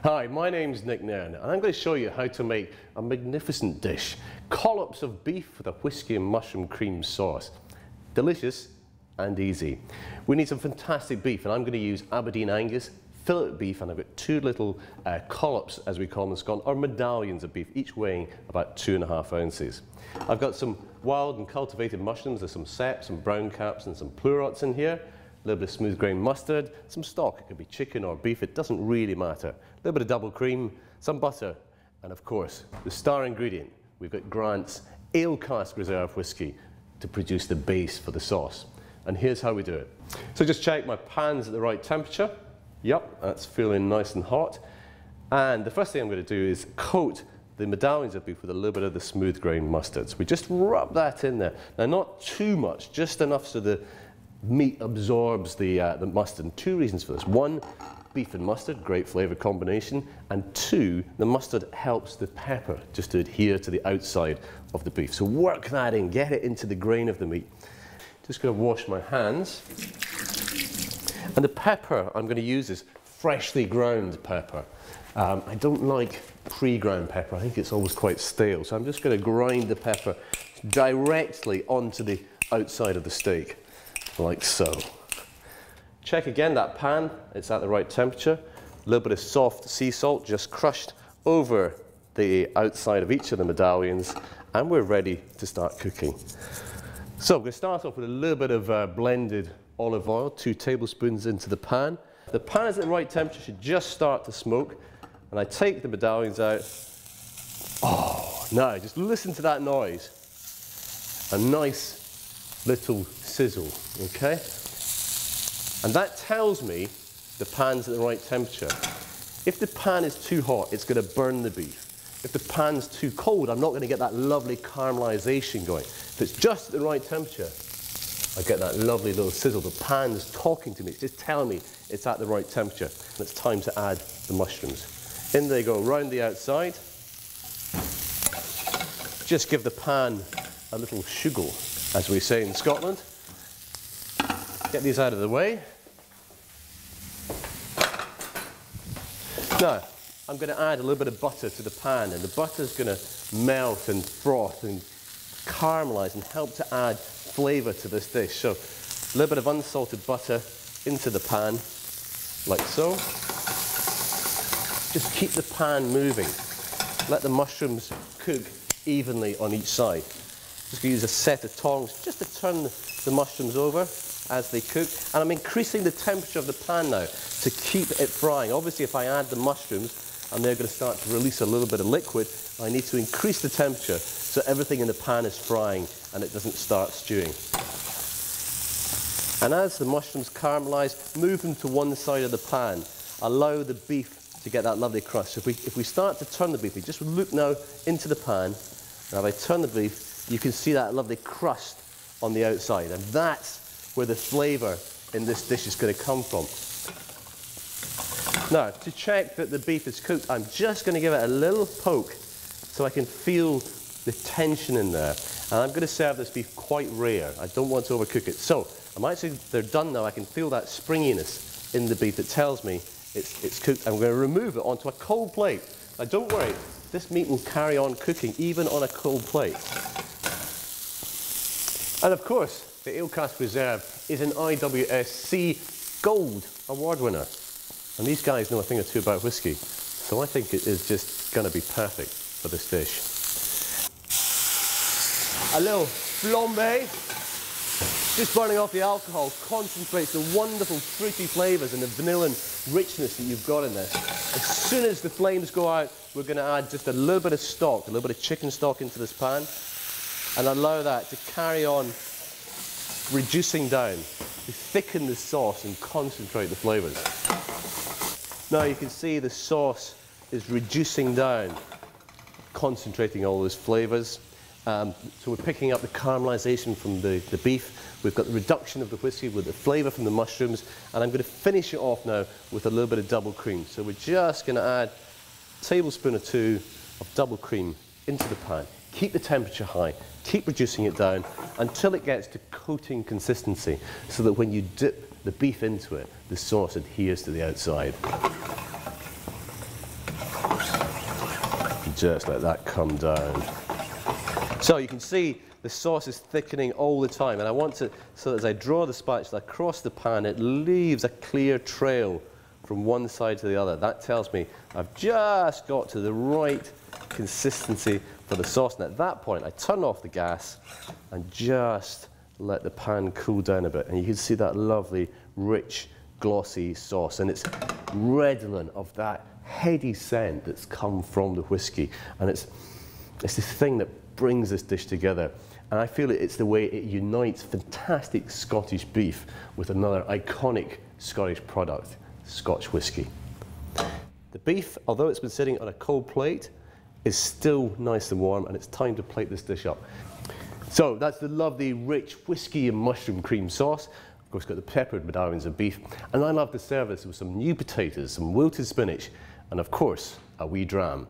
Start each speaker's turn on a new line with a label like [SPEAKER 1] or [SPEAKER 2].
[SPEAKER 1] Hi, my name's Nick Nairn, and I'm going to show you how to make a magnificent dish. Collops of beef with a whiskey and mushroom cream sauce. Delicious and easy. We need some fantastic beef, and I'm going to use Aberdeen Angus fillet beef, and I've got two little collops, as we call them in Scotland, or medallions of beef, each weighing about 2.5 ounces. I've got some wild and cultivated mushrooms. There's some ceps, some brown caps, and some pleurots in here. A little bit of smooth grain mustard, some stock, it could be chicken or beef, it doesn't really matter. A little bit of double cream, some butter, and of course, the star ingredient. We've got Grant's Ale Cask Reserve Whisky to produce the base for the sauce. And here's how we do it. So just check my pan's at the right temperature. Yep, that's feeling nice and hot. And the first thing I'm going to do is coat the medallions of beef with a little bit of the smooth grain mustards. We just rub that in there. Now, not too much, just enough so the meat absorbs the mustard. And two reasons for this. One, beef and mustard, great flavour combination. And two, the mustard helps the pepper just to adhere to the outside of the beef. So work that in, get it into the grain of the meat. Just going to wash my hands. And the pepper I'm going to use is freshly ground pepper. I don't like pre-ground pepper. I think it's always quite stale. So I'm just going to grind the pepper directly onto the outside of the steak, like so. Check again that pan, it's at the right temperature. A little bit of soft sea salt just crushed over the outside of each of the medallions, and we're ready to start cooking. So I'm going to start off with a little bit of blended olive oil, 2 tablespoons into the pan. The pan is at the right temperature, should just start to smoke, and I take the medallions out. Oh, now just listen to that noise. A nice little sizzle, okay? And that tells me the pan's at the right temperature. If the pan is too hot, it's going to burn the beef. If the pan's too cold, I'm not going to get that lovely caramelization going. If it's just at the right temperature, I get that lovely little sizzle. The pan's talking to me, it's just telling me it's at the right temperature. And it's time to add the mushrooms. In they go, round the outside. Just give the pan a little shuggle, as we say in Scotland. Get these out of the way. Now, I'm going to add a little bit of butter to the pan, and the butter's going to melt and froth and caramelize and help to add flavour to this dish. So, a little bit of unsalted butter into the pan, like so. Just keep the pan moving. Let the mushrooms cook evenly on each side. Just going to use a set of tongs just to turn the mushrooms over as they cook. And I'm increasing the temperature of the pan now to keep it frying. Obviously, if I add the mushrooms and they're going to start to release a little bit of liquid, I need to increase the temperature so everything in the pan is frying and it doesn't start stewing. And as the mushrooms caramelize, move them to one side of the pan. Allow the beef to get that lovely crust. So if we start to turn the beef, we just look now into the pan. Now if I turn the beef, you can see that lovely crust on the outside, and that's where the flavour in this dish is going to come from. Now, to check that the beef is cooked, I'm just going to give it a little poke so I can feel the tension in there. And I'm going to serve this beef quite rare. I don't want to overcook it. So, they're done now. I can feel that springiness in the beef that tells me it's cooked. I'm going to remove it onto a cold plate. Now, don't worry, this meat will carry on cooking even on a cold plate. And of course, the Ale Cask Reserve is an IWSC Gold Award winner. And these guys know a thing or two about whiskey, so I think it is just going to be perfect for this dish. A little flambe, just burning off the alcohol, concentrates the wonderful fruity flavours and the vanilla richness that you've got in this. As soon as the flames go out, we're going to add just a little bit of stock, a little bit of chicken stock into this pan, and allow that to carry on reducing down, to thicken the sauce and concentrate the flavours. Now you can see the sauce is reducing down, concentrating all those flavours. So we're picking up the caramelisation from the beef. We've got the reduction of the whiskey with the flavour from the mushrooms, and I'm going to finish it off now with a little bit of double cream. So we're just going to add a tablespoon or 2 of double cream into the pan. Keep the temperature high, keep reducing it down until it gets to coating consistency, so that when you dip the beef into it, the sauce adheres to the outside. and just let that come down. So you can see the sauce is thickening all the time, and I want to, so that as I draw the spatula across the pan, it leaves a clear trail from one side to the other. That tells me I've just got to the right consistency for the sauce, and at that point I turn off the gas and just let the pan cool down a bit, and you can see that lovely, rich, glossy sauce, and it's redolent of that heady scent that's come from the whiskey, and it's the thing that brings this dish together. And I feel it's the way it unites fantastic Scottish beef with another iconic Scottish product, Scotch whisky. The beef, although it's been sitting on a cold plate, is still nice and warm, and it's time to plate this dish up. So that's the lovely, rich whiskey and mushroom cream sauce. Of course, got the peppered medallions of beef, and I love to serve this with some new potatoes, some wilted spinach, and of course, a wee dram.